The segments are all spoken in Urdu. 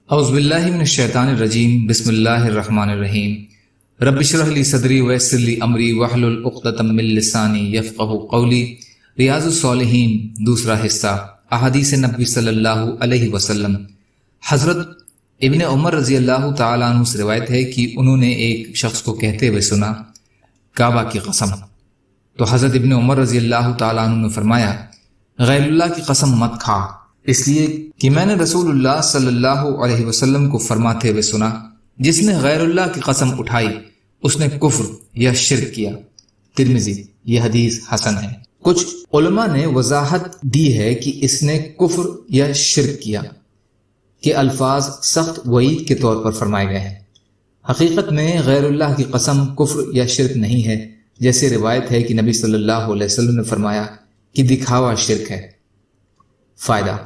اعوذ باللہ من الشیطان الرجیم، بسم اللہ الرحمن الرحیم۔ رب اشرح لی صدری ویسر لی امری واحلل عقدۃ من لسانی یفقہوا قولی۔ ریاض الصالحین دوسرا حصہ، احادیث نبی صلی اللہ علیہ وسلم۔ حضرت ابن عمر رضی اللہ تعالیٰ عنہ سے روایت ہے کہ انہوں نے ایک شخص کو کہتے ہوئے سنا، کعبہ کی قسم۔ تو حضرت ابن عمر رضی اللہ تعالیٰ عنہ نے فرمایا، غیر اللہ کی قسم مت کھا، اس لیے کہ میں نے رسول اللہ صلی اللہ علیہ وسلم کو فرماتے ہوئے سنا، جس نے غیر اللہ کی قسم اٹھائی اس نے کفر یا شرک کیا۔ ترمذی۔ یہ حدیث حسن ہے۔ کچھ علماء نے وضاحت دی ہے کہ اس نے کفر یا شرک کیا کہ الفاظ سخت وعید کے طور پر فرمائے گئے ہیں۔ حقیقت میں غیر اللہ کی قسم کفر یا شرک نہیں ہے، جیسے روایت ہے کہ نبی صلی اللہ علیہ وسلم نے فرمایا کہ دکھاوا شرک ہے۔ فائدہ: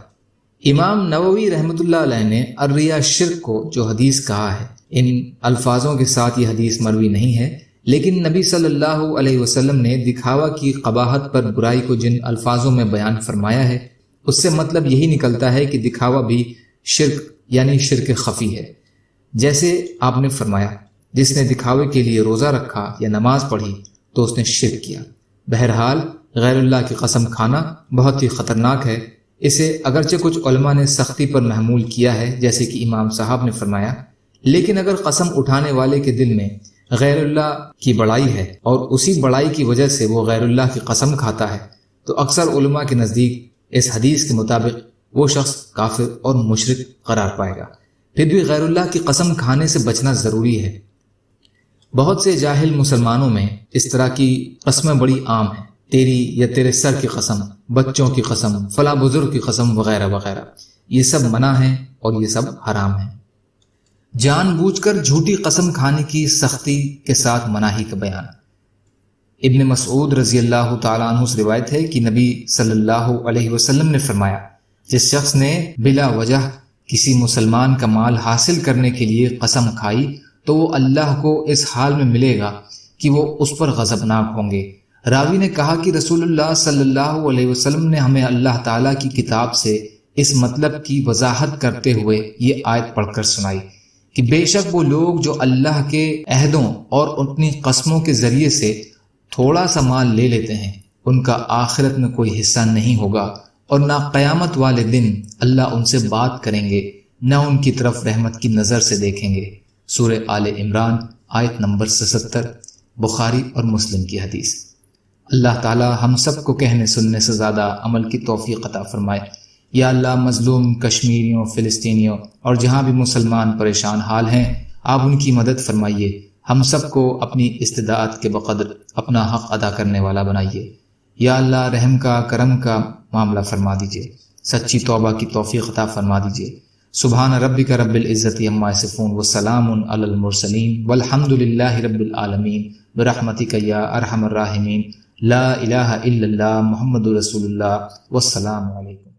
امام نووی رحمۃ اللہ علیہ نے الریا شرک کو جو حدیث کہا ہے، ان الفاظوں کے ساتھ یہ حدیث مروی نہیں ہے، لیکن نبی صلی اللہ علیہ وسلم نے دکھاوا کی قباحت پر برائی کو جن الفاظوں میں بیان فرمایا ہے، اس سے مطلب یہی نکلتا ہے کہ دکھاوا بھی شرک یعنی شرک خفی ہے۔ جیسے آپ نے فرمایا، جس نے دکھاوے کے لیے روزہ رکھا یا نماز پڑھی تو اس نے شرک کیا۔ بہرحال غیر اللہ کی قسم کھانا بہت ہی خطرناک ہے۔ اسے اگرچہ کچھ علماء نے سختی پر محمول کیا ہے، جیسے کہ امام صاحب نے فرمایا، لیکن اگر قسم اٹھانے والے کے دل میں غیر اللہ کی بڑائی ہے اور اسی بڑائی کی وجہ سے وہ غیر اللہ کی قسم کھاتا ہے تو اکثر علماء کے نزدیک اس حدیث کے مطابق وہ شخص کافر اور مشرک قرار پائے گا۔ پھر بھی غیر اللہ کی قسم کھانے سے بچنا ضروری ہے۔ بہت سے جاہل مسلمانوں میں اس طرح کی قسمیں بڑی عام ہیں، تیری یا تیرے سر کی قسم، بچوں کی قسم، فلاں بزرگ کی قسم وغیرہ وغیرہ۔ یہ سب منع ہیں اور یہ سب حرام ہیں۔ جان بوجھ کر جھوٹی قسم کھانے کی سختی کے ساتھ مناہی کا بیان۔ ابن مسعود رضی اللہ تعالیٰ عنہ سے روایت ہے کہ نبی صلی اللہ علیہ وسلم نے فرمایا، جس شخص نے بلا وجہ کسی مسلمان کا مال حاصل کرنے کے لیے قسم کھائی تو وہ اللہ کو اس حال میں ملے گا کہ وہ اس پر غضبناک ہوں گے۔ راوی نے کہا کہ رسول اللہ صلی اللہ علیہ وسلم نے ہمیں اللہ تعالیٰ کی کتاب سے اس مطلب کی وضاحت کرتے ہوئے یہ آیت پڑھ کر سنائی کہ بے شک وہ لوگ جو اللہ کے عہدوں اور اپنی قسموں کے ذریعے سے تھوڑا سا مال لے لیتے ہیں، ان کا آخرت میں کوئی حصہ نہیں ہوگا، اور نہ قیامت والے دن اللہ ان سے بات کریں گے، نہ ان کی طرف رحمت کی نظر سے دیکھیں گے۔ سورہ آل عمران آیت نمبر 77، بخاری اور مسلم کی حدیث۔ اللہ تعالی ہم سب کو کہنے سننے سے زیادہ عمل کی توفیق عطا فرمائے۔ یا اللہ، مظلوم کشمیریوں، فلسطینیوں اور جہاں بھی مسلمان پریشان حال ہیں، آپ ان کی مدد فرمائیے۔ ہم سب کو اپنی استطاعت کے بقدر اپنا حق ادا کرنے والا بنائیے۔ یا اللہ، رحم کا، کرم کا معاملہ فرما دیجیے، سچی توبہ کی توفیق عطا فرما دیجیے۔ سبحان ربک رب العزت عما یصفون وسلام علی المرسلین والحمد للہ رب العالمین برحمتک یا ارحم الراحمین۔ لا الہ الا اللہ محمد رسول اللہ۔ والسلام علیکم۔